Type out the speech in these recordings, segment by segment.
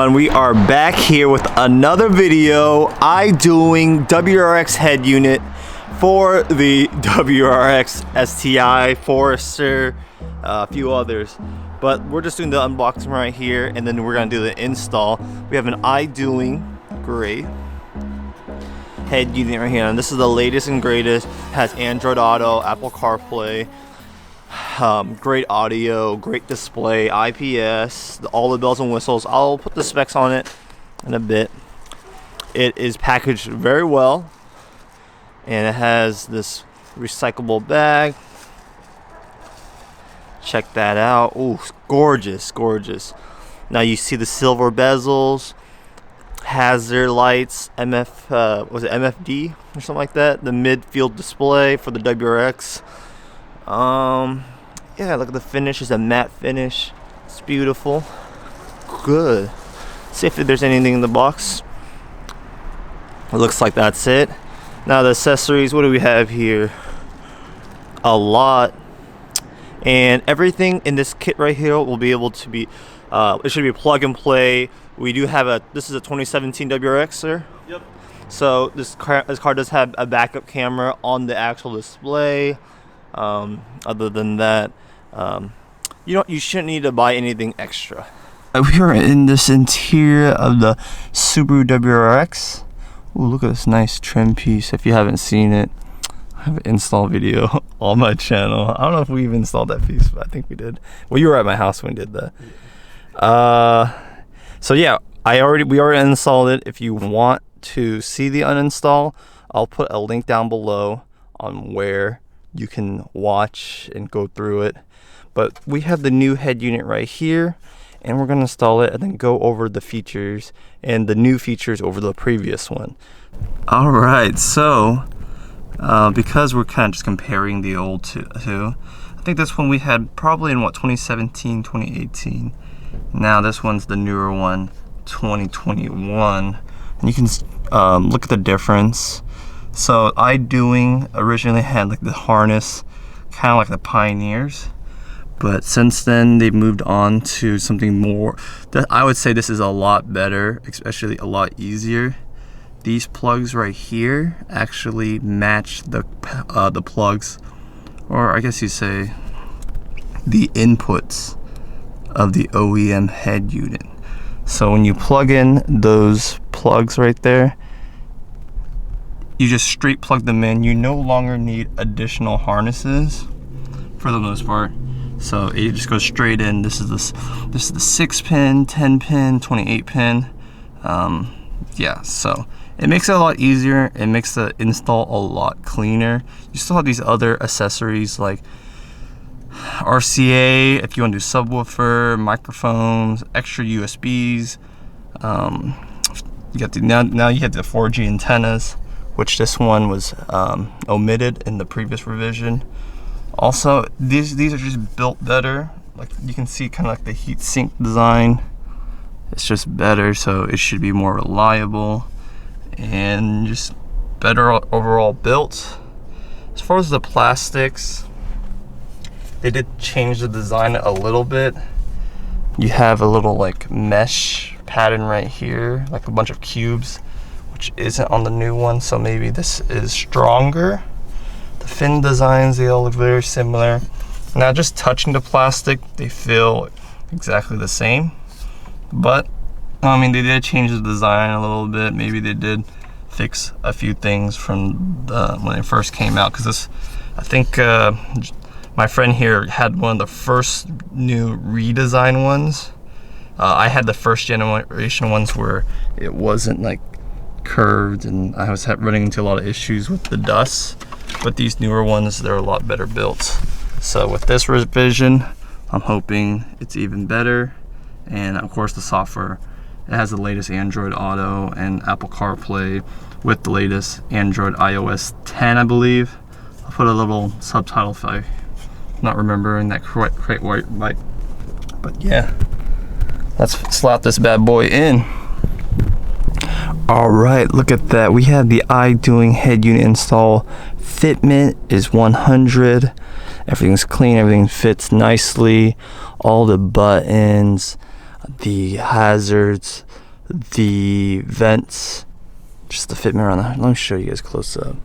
everyone, we are back here with another video. iDoing WRX head unit for the WRX STI, Forester, a few others. But we're just doing the unboxing right here, and then we're gonna do the install. We have an iDoing gray head unit right here, and this is the latest and greatest. Has Android Auto, Apple CarPlay, great audio, great display, IPS, all the bells and whistles. I'll put the specs on it in a bit. It is packaged very well, and it has this recyclable bag. Check that out. Oh, gorgeous, gorgeous. Now you see the silver bezels, hazard lights, was it MFD or something like that? The midfield display for the WRX. Yeah, look at the finish. It's a matte finish. It's beautiful. Good. See if there's anything in the box. It looks like that's it. Now the accessories, what do we have here? A lot. And everything in this kit right here will be able to be, it should be plug and play. We do have this is a 2017 WRX, sir? Yep. So this car does have a backup camera on the actual display. Other than that, you shouldn't need to buy anything extra. We are in this interior of the Subaru WRX. Ooh, look at this nice trim piece. If you haven't seen it, I have an install video on my channel. I don't know if we even installed that piece, but I think we did. Well, you were at my house when we did that. So yeah, we already installed it. If you want to see the uninstall, I'll put a link down below on where you can watch and go through it. But we have the new head unit right here, and we're gonna install it and then go over the features and the new features over the previous one. All right, so because we're kind of just comparing the old two, I think this one we had probably in what, 2017, 2018. Now this one's the newer one, 2021, and you can look at the difference. So iDoing originally had like the harness, kind of like the Pioneers, but since then they've moved on to something more that I would say this is a lot better, especially a lot easier. These plugs right here actually match the plugs, or I guess you say the inputs of the OEM head unit. So when you plug in those plugs right there, you just straight plug them in. You no longer need additional harnesses for the most part. So it just goes straight in. This is the 6-pin, 10-pin, 28-pin. Yeah, so it makes it a lot easier. It makes the install a lot cleaner. You still have these other accessories like RCA if you want to do subwoofer, microphones, extra USBs. You got now you have the 4G antennas, which this one was omitted in the previous revision. Also, these are just built better. Like you can see, kind of like the heat sink design. It's just better, so it should be more reliable and just better overall built. As far as the plastics, they did change the design a little bit. You have a little like mesh pattern right here, like a bunch of cubes, which isn't on the new one, so maybe this is stronger. The fin designs, they all look very similar. Now just touching the plastic, they feel exactly the same. But I mean, they did change the design a little bit. Maybe they did fix a few things from when it first came out, because this, I think my friend here had one of the first new redesign ones. I had the first generation ones where it wasn't like curved, and I was running into a lot of issues with the dust. But these newer ones, they're a lot better built. So with this revision, I'm hoping it's even better. And of course the software, it has the latest Android Auto and Apple CarPlay with the latest Android iOS 10, I believe. I'll put a little subtitle if I'm not remembering that quite right. But yeah, let's slap this bad boy in. All right, look at that. We have the iDoing head unit install. Fitment is 100. Everything's clean, everything fits nicely. All the buttons, the hazards, the vents, just to fit me around. Let me show you guys close up.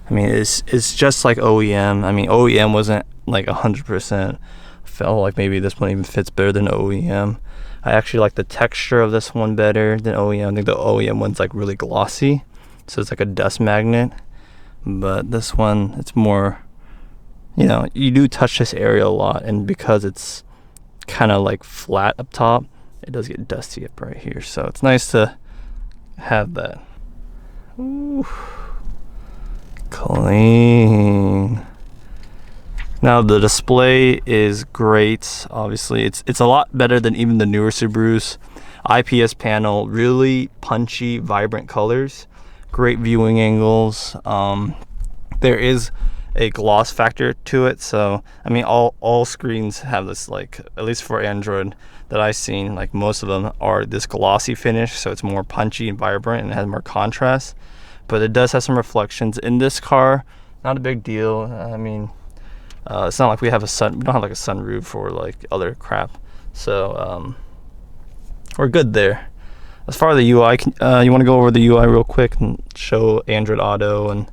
I mean, it's just like OEM. I mean, OEM wasn't like 100%. Felt like maybe this one even fits better than OEM. I actually like the texture of this one better than OEM. I think the OEM one's like really glossy, so it's like a dust magnet. But this one, it's more, you know, you do touch this area a lot, and because it's kind of like flat up top, it does get dusty up right here. So it's nice to have that. Ooh. Clean. Now the display is great. Obviously, it's a lot better than even the newer Subarus. IPS panel, really punchy, vibrant colors, great viewing angles. There is a gloss factor to it, so I mean, all screens have this, like, at least for Android that I've seen, like most of them are this glossy finish, so it's more punchy and vibrant and it has more contrast. But it does have some reflections in this car. Not a big deal. I mean, it's not like we don't have like a sunroof or like other crap. So we're good there. As far as the UI, you want to go over the UI real quick and show Android Auto and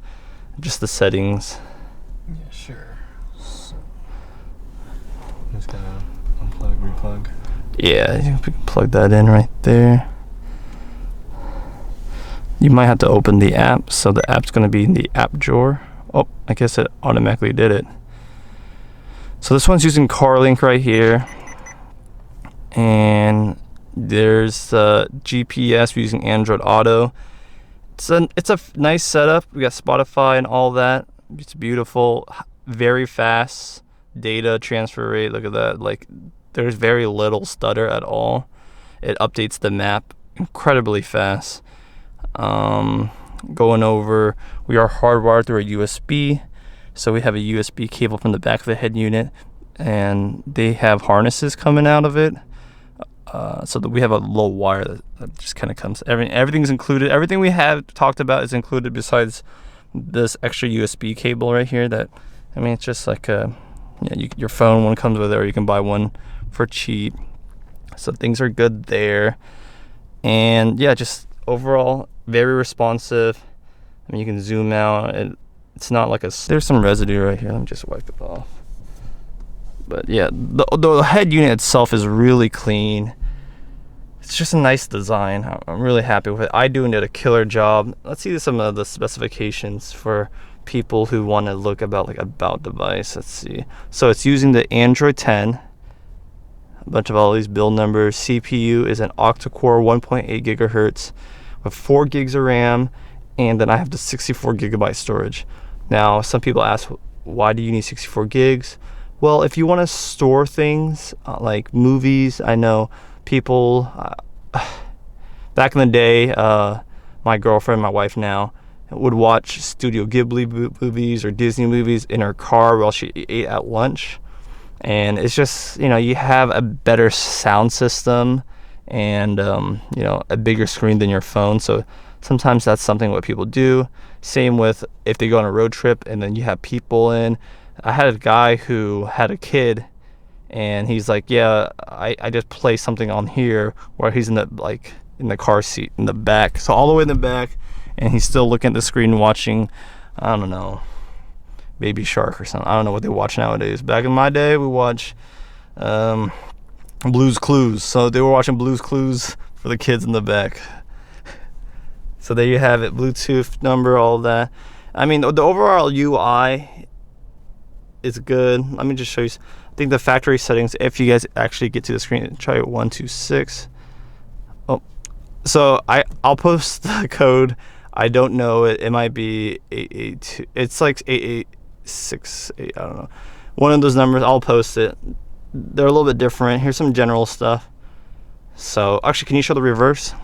just the settings? Yeah, sure. So, just gotta unplug, replug. Yeah, you can plug that in right there. You might have to open the app, so the app's going to be in the app drawer. Oh, I guess it automatically did it. So this one's using CarLink right here, and there's GPS using Android Auto. It's a nice setup. We got Spotify and all that. It's beautiful, very fast data transfer rate. Look at that. Like, there's very little stutter at all. It updates the map incredibly fast. Going over, we are hardwired through a USB, so we have a USB cable from the back of the head unit, and they have harnesses coming out of it, so that we have a little wire that just kind of comes. Everything's included. Everything we have talked about is included, besides this extra USB cable right here. That, I mean, it's just like your phone one comes with it, or you can buy one for cheap. So things are good there, and yeah, just overall very responsive. I mean, you can zoom out, and it's not like there's some residue right here. Let me just wipe it off. But yeah, the head unit itself is really clean. It's just a nice design. I'm really happy with it. iDoing did a killer job. Let's see some of the specifications for people who want to look about device. Let's see. So it's using the Android 10. A bunch of all these build numbers. CPU is an octa-core 1.8 gigahertz with 4 gigs of RAM, and then I have the 64 gigabyte storage. Now, some people ask, why do you need 64 gigs? Well, if you want to store things like movies, I know people back in the day, my girlfriend, my wife now, would watch Studio Ghibli movies or Disney movies in her car while she ate at lunch. And it's just, you know, you have a better sound system and, you know, a bigger screen than your phone. So sometimes that's something what people do. Same with if they go on a road trip and then you have people in. I had a guy who had a kid, and he's like, yeah, I just play something on here where he's in the car seat in the back. So all the way in the back, and he's still looking at the screen watching, I don't know, Baby Shark or something. I don't know what they watch nowadays. Back in my day, we watch Blue's Clues. So they were watching Blue's Clues for the kids in the back. So there you have it, Bluetooth number, all that. I mean, the overall UI is good. Let me just show you. I think the factory settings, if you guys actually get to the screen, try 126. Oh, so I'll post the code. I don't know it. It might be 882. It's like 8868. I don't know. One of those numbers. I'll post it. They're a little bit different. Here's some general stuff. So actually, can you show the reverse?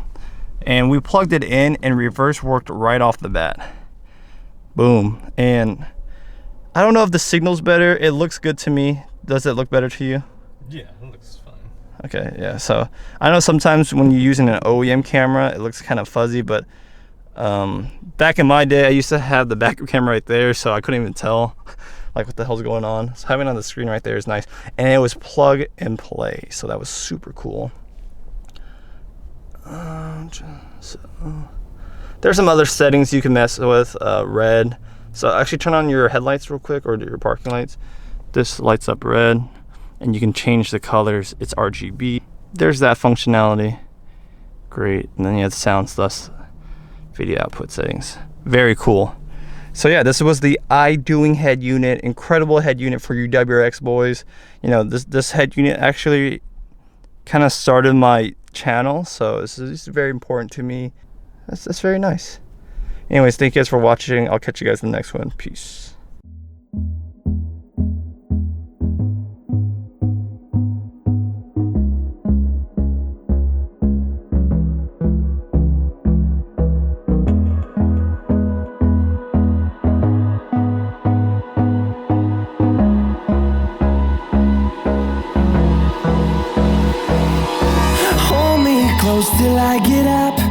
And we plugged it in, and reverse worked right off the bat. Boom. And I don't know if the signal's better. It looks good to me. Does it look better to you? Yeah, it looks fine. Okay, yeah. So I know sometimes when you're using an OEM camera, it looks kind of fuzzy, but back in my day, I used to have the backup camera right there, so I couldn't even tell like what the hell's going on. So having it on the screen right there is nice, and it was plug and play, so that was super cool. So, there's some other settings you can mess with. Red. So actually turn on your headlights real quick, or your parking lights. This lights up red, and you can change the colors. It's RGB. There's that functionality. Great. And then you have sound plus video output settings. Very cool. So yeah, this was the iDoing head unit. Incredible head unit for you WRX boys. You know, this head unit actually kind of started my channel, so this is very important to me. That's very nice. Anyways, thank you guys for watching. I'll catch you guys in the next one. Peace. Hold me close till I get up.